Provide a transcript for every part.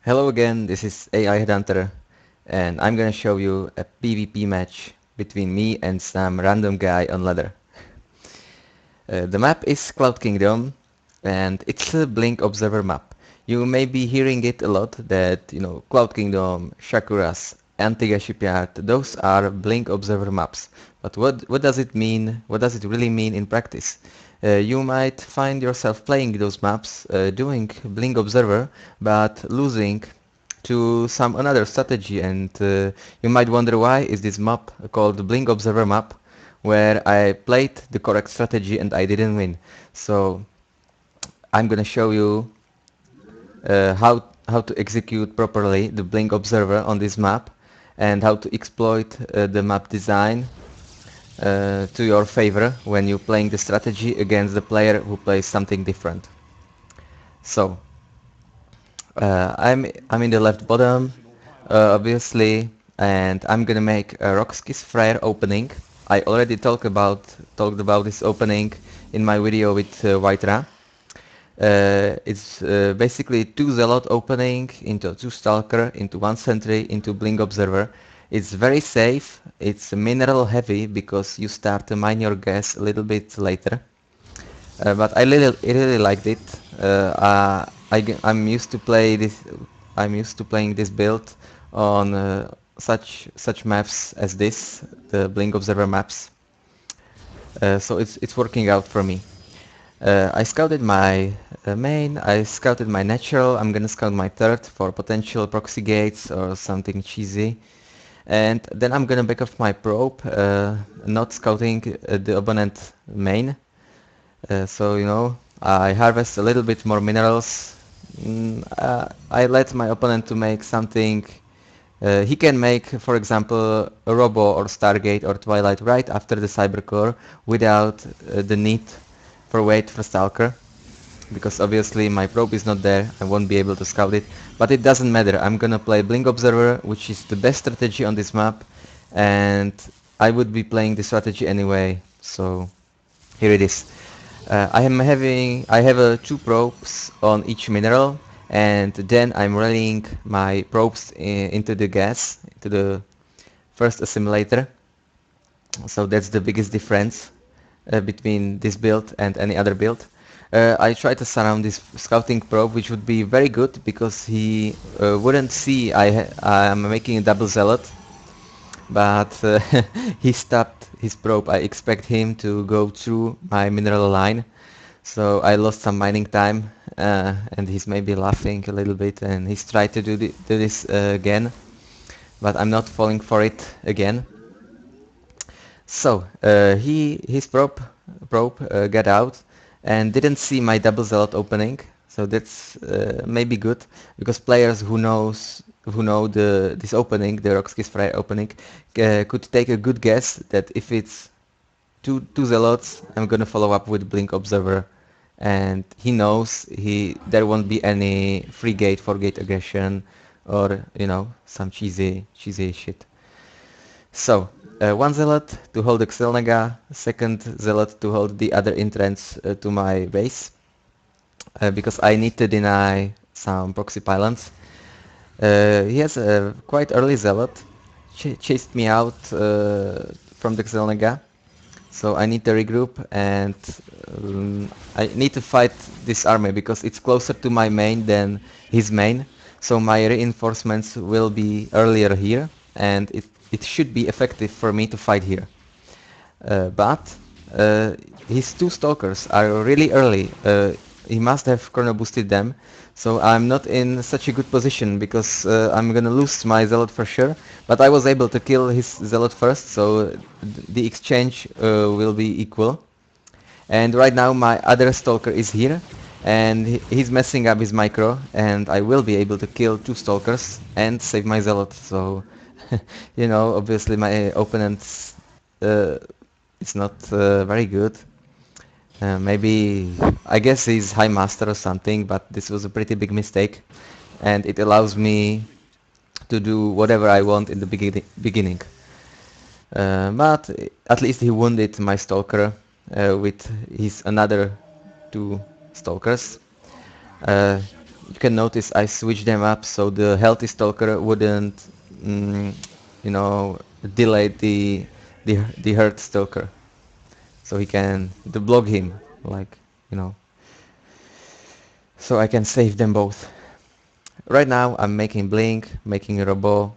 Hello again, this is AiHEADHUNTER, and I'm gonna show you a PvP match between me and some random guy on ladder. The map is Cloud Kingdom, and it's a Blink Observer map. You may be hearing it a lot that, Cloud Kingdom, Shakuras, Antigua Shipyard, those are Blink Observer maps. But what does it mean? What does it really mean in practice? You might find yourself playing those maps, doing Blink Observer, but losing to some another strategy, and you might wonder why is this map called Blink Observer map, where I played the correct strategy and I didn't win. So I'm gonna show you how to execute properly the Blink Observer on this map and how to exploit the map design to your favor when you're playing the strategy against the player who plays something different. So I'm in the left bottom, obviously, and I'm gonna make a Rockskiss Frere opening. I already talked about this opening in my video with Whitera. It's basically 2 Zealot opening into 2 Stalker, into 1 Sentry, into Blink Observer. It's very safe, it's mineral heavy because you start to mine your gas a little bit later. But I really liked it. I'm used to play this. I'm used to playing this build on such maps as this, the Blink Observer maps. So it's working out for me. I scouted my main, I scouted my natural, I'm gonna scout my third for potential proxy gates or something cheesy. And then I'm gonna back off my probe, not scouting the opponent main. So I harvest a little bit more minerals. I let my opponent to make something. He can make, for example, a Robo or Stargate or Twilight right after the Cybercore without the need for wait for Stalker, because obviously my probe is not there, I won't be able to scout it, but it doesn't matter. I'm gonna play Blink Observer, which is the best strategy on this map, and I would be playing this strategy anyway, so here it is. I have 2 probes on each mineral, and then I'm rallying my probes into the gas, into the first assimilator. So that's the biggest difference between this build and any other build. I try to surround this scouting probe, which would be very good because he wouldn't see I'm making a double zealot, but he stopped his probe. I expect him to go through my mineral line, so I lost some mining time, and he's maybe laughing a little bit, and he's tried to do this again, but I'm not falling for it again. So his probe got out and didn't see my double zealot opening. So that's maybe good because players who know this opening, the Rockskiss Frere opening, could take a good guess that if it's two zealots, I'm gonna follow up with Blink Observer, and he knows there won't be any free gate for gate aggression or some cheesy shit. So, 1 zealot to hold the Xelnaga, second zealot to hold the other entrance to my base, because I need to deny some proxy pylons. He has a quite early zealot, chased me out from the Xelnaga, so I need to regroup, and I need to fight this army because it's closer to my main than his main, so my reinforcements will be earlier here, and it should be effective for me to fight here. But his 2 stalkers are really early. He must have chrono boosted them, so I'm not in such a good position because I'm gonna lose my zealot for sure. But I was able to kill his zealot first, so the exchange will be equal. And right now my other stalker is here, and he's messing up his micro, and I will be able to kill 2 stalkers and save my zealot. So obviously my opponent's uh, it's not very good. Maybe I guess he's high master or something, but this was a pretty big mistake, and it allows me to do whatever I want in the beginning. But at least he wounded my stalker with his another 2 stalkers. Uh, you can notice I switched them up so the healthy stalker wouldn't, mm, you know, delay the hurt stalker, so he can block him, like, you know, so I can save them both. Right now I'm making blink, making a robo,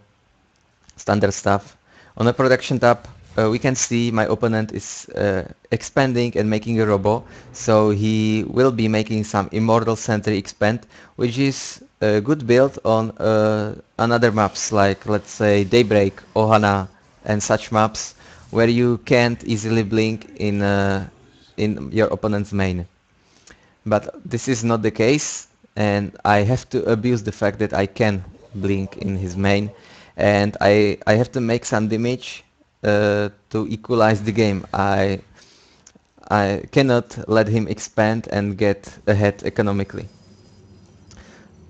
standard stuff. On the production tab, we can see my opponent is expanding and making a robo, so he will be making some immortal sentry expand, which is a good build on another maps like, let's say, Daybreak, Ohana and such maps where you can't easily blink in your opponent's main. But this is not the case, and I have to abuse the fact that I can blink in his main, and I have to make some damage to equalize the game. I cannot let him expand and get ahead economically.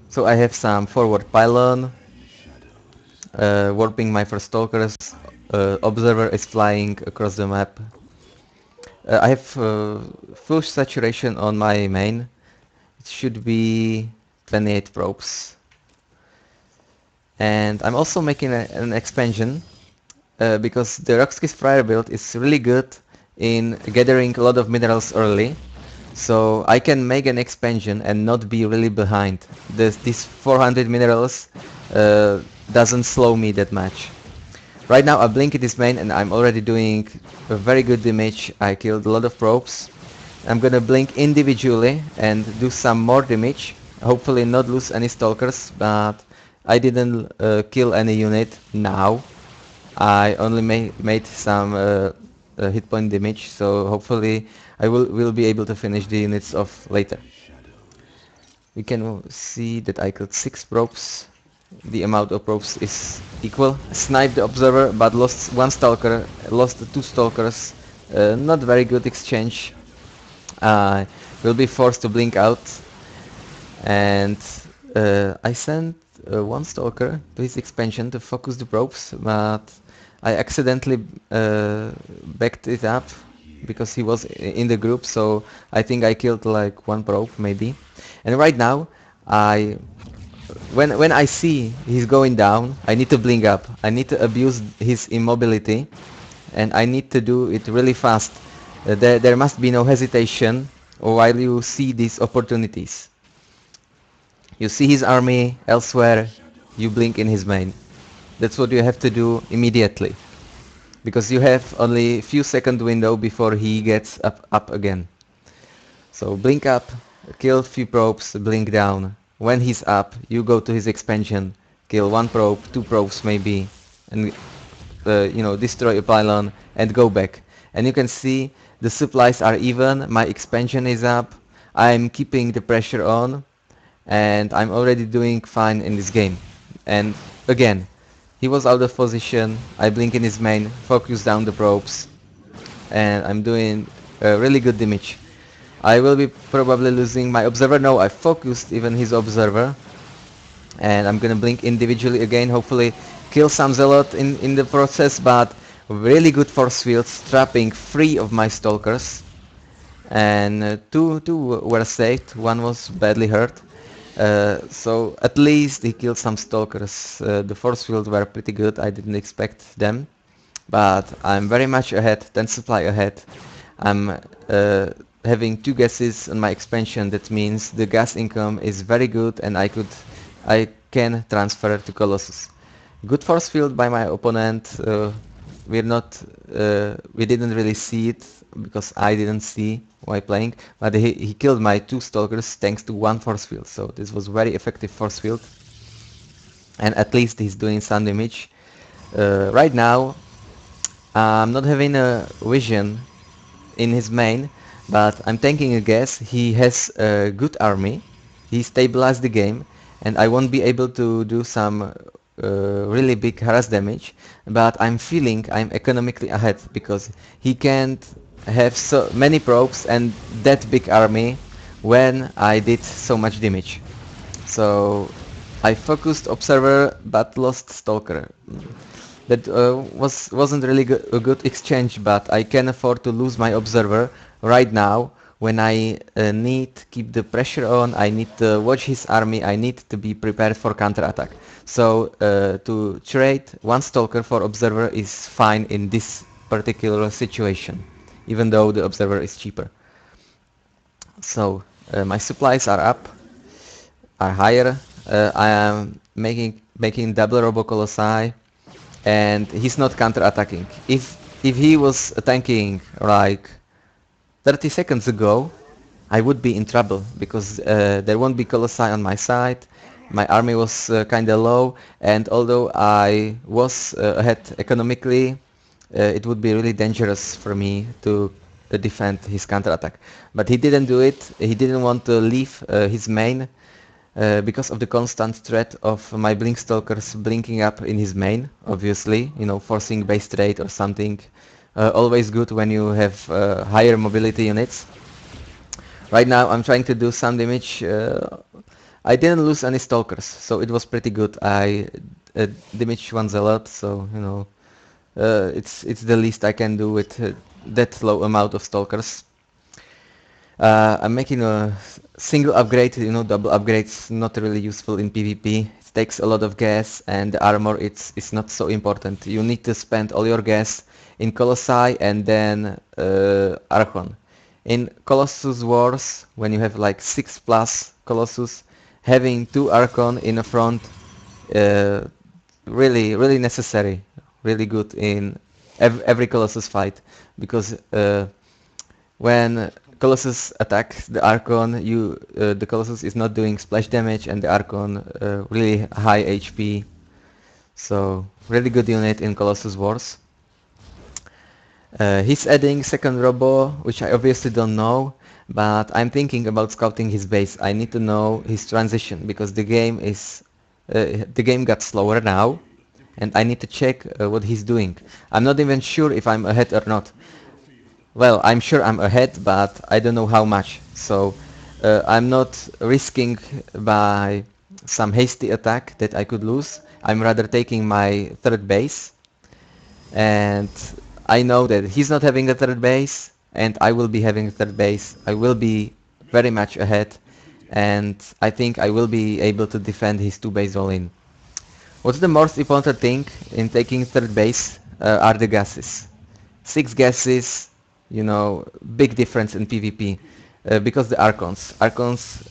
So I have some forward pylon, warping my first stalkers, observer is flying across the map. I have full saturation on my main. It should be 28 probes. And I'm also making an expansion because the Rockski's Friar build is really good in gathering a lot of minerals early. So I can make an expansion and not be really behind. These 400 minerals doesn't slow me that much. Right now I blink at his main and I'm already doing a very good damage. I killed a lot of probes. I'm gonna blink individually and do some more damage. Hopefully not lose any stalkers, but I didn't kill any unit now. I only made some hit point damage, so hopefully I will be able to finish the units off later. We can see that I killed 6 probes. The amount of probes is equal. Sniped the observer, but lost 1 stalker, lost 2 stalkers. Not very good exchange. Will be forced to blink out, and I sent 1 stalker to his expansion to focus the probes, but I accidentally backed it up because he was in the group, so I think I killed like 1 probe maybe. And right now when I see he's going down, I need to blink up. I need to abuse his immobility, and I need to do it really fast. There must be no hesitation while you see these opportunities. You see his army elsewhere, you blink in his main. That's what you have to do immediately, because you have only a few second window before he gets up again. So blink up, kill few probes, blink down. When he's up, you go to his expansion, kill 1 probe, 2 probes maybe, and destroy a pylon and go back. And you can see the supplies are even, my expansion is up, I'm keeping the pressure on, and I'm already doing fine in this game. And again, he was out of position, I blink in his main, focus down the probes, and I'm doing really good damage. I will be probably losing my observer. No, I focused even his observer, and I'm gonna blink individually again, hopefully kill some zealot in the process, but really good force fields, trapping 3 of my stalkers, and two were saved, 1 was badly hurt. So at least he killed some stalkers. The force fields were pretty good, I didn't expect them, but I'm very much ahead, 10 supply ahead. I'm having 2 gases on my expansion. That means the gas income is very good, and I can transfer to Colossus. Good force field by my opponent. We didn't really see it because I didn't see while playing, but he killed my 2 stalkers thanks to 1 force field. So this was very effective force field, and at least he's doing some damage. Right now I'm not having a vision in his main, but I'm taking a guess. He has a good army, he stabilized the game, and I won't be able to do some really big harass damage, but I'm feeling I'm economically ahead because he can't have so many probes and that big army when I did so much damage. So I focused observer but lost stalker. That wasn't really a good exchange, but I can afford to lose my observer right now when I need to keep the pressure on, I need to watch his army, I need to be prepared for counterattack. So to trade one stalker for observer is fine in this particular situation, even though the observer is cheaper. So my supplies are up, are higher. I am making double Robo Colossi, and he's not counter-attacking. If he was attacking like 30 seconds ago, I would be in trouble because there won't be Colossi on my side. My army was kinda low, and although I was ahead economically, it would be really dangerous for me to defend his counterattack. But he didn't do it. He didn't want to leave his main because of the constant threat of my blink stalkers blinking up in his main, obviously, you know, forcing base trade or something. Always good when you have higher mobility units. Right now I'm trying to do some damage. I didn't lose any stalkers, so it was pretty good. I damaged one zealot, so you know, it's the least I can do with that low amount of stalkers. I'm making a single upgrade, you know, double upgrades not really useful in PvP. It takes a lot of gas, and the armor it's not so important. You need to spend all your gas in Colossi and then Archon. In Colossus Wars, when you have like 6 plus Colossus, having 2 Archon in the front, uh, really necessary, really good in every Colossus fight, because when Colossus attacks the Archon, the Colossus is not doing splash damage, and the Archon really high HP. So really good unit in Colossus Wars. He's adding second Robo, which I obviously don't know, but I'm thinking about scouting his base. I need to know his transition because the game got slower now, and I need to check what he's doing. I'm not even sure if I'm ahead or not. Well, I'm sure I'm ahead, but I don't know how much. So I'm not risking by some hasty attack that I could lose. I'm rather taking my third base, and I know that he's not having a third base, and I will be having a third base. I will be very much ahead, and I think I will be able to defend his 2 base all in. What's the most important thing in taking third base are the gases. 6 gases, you know, big difference in PvP. Because the Archons. Archons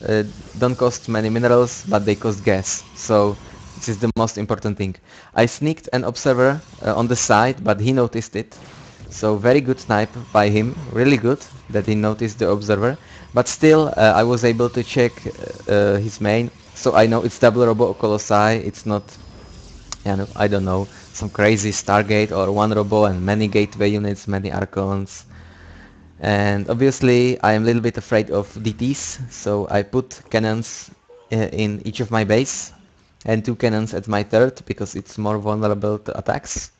don't cost many minerals, but they cost gas. So this is the most important thing. I sneaked an observer on the side, but he noticed it. So very good snipe by him, really good that he noticed the observer. But still, I was able to check his main, so I know it's double Robo Colossi. It's not, I don't know, some crazy Stargate or one Robo and many gateway units, many Archons. And obviously I am a little bit afraid of DTs, so I put cannons in each of my base and 2 cannons at my third because it's more vulnerable to attacks.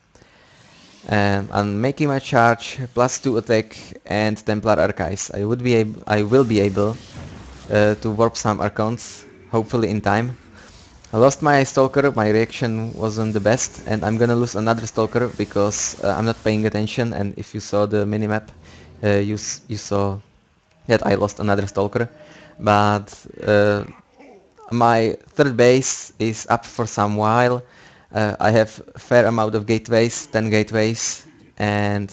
And I'm making my charge +2 attack and Templar Archives. I will be able to warp some Archons, hopefully in time. I lost my Stalker, my reaction wasn't the best, and I'm gonna lose another Stalker because I'm not paying attention, and if you saw the minimap, you saw that I lost another Stalker. But my third base is up for some while. I have fair amount of gateways, 10 gateways, and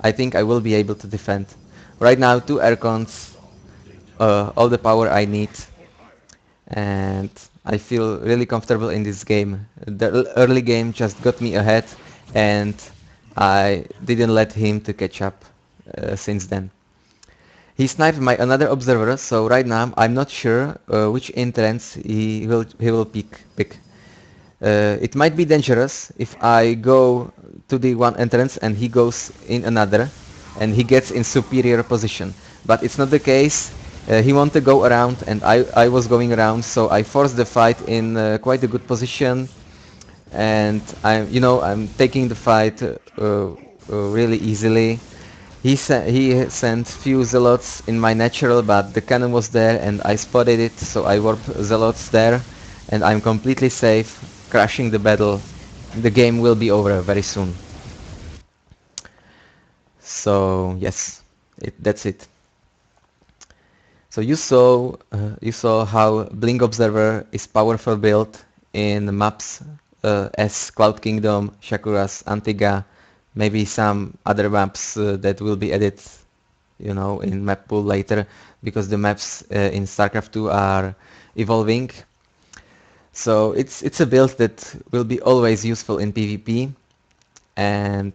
I think I will be able to defend. Right now 2 Archons, all the power I need, and I feel really comfortable in this game. The early game just got me ahead, and I didn't let him to catch up since then. He sniped my another observer, so right now I'm not sure which entrance he will pick. It might be dangerous if I go to the one entrance and he goes in another, and he gets in superior position. But it's not the case. He wanted to go around, and I was going around, so I forced the fight in quite a good position, and I'm taking the fight really easily. He sent few zealots in my natural, but the cannon was there and I spotted it, so I warped zealots there, and I'm completely safe, crashing the battle. The game will be over very soon. So yes, that's it. So you saw how Blink Observer is powerful build in maps as Cloud Kingdom, Shakuras, Antigua, maybe some other maps that will be added, you know, in map pool later, because the maps in StarCraft 2 are evolving. So it's a build that will be always useful in PvP, and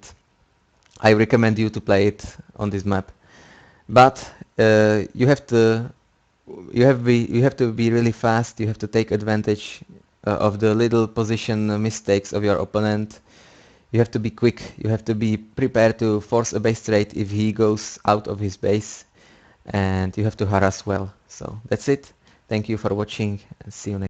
I recommend you to play it on this map. But you have to be really fast. You have to take advantage of the little position mistakes of your opponent. You have to be quick. You have to be prepared to force a base trade if he goes out of his base, and you have to harass well. So that's it. Thank you for watching, and see you next.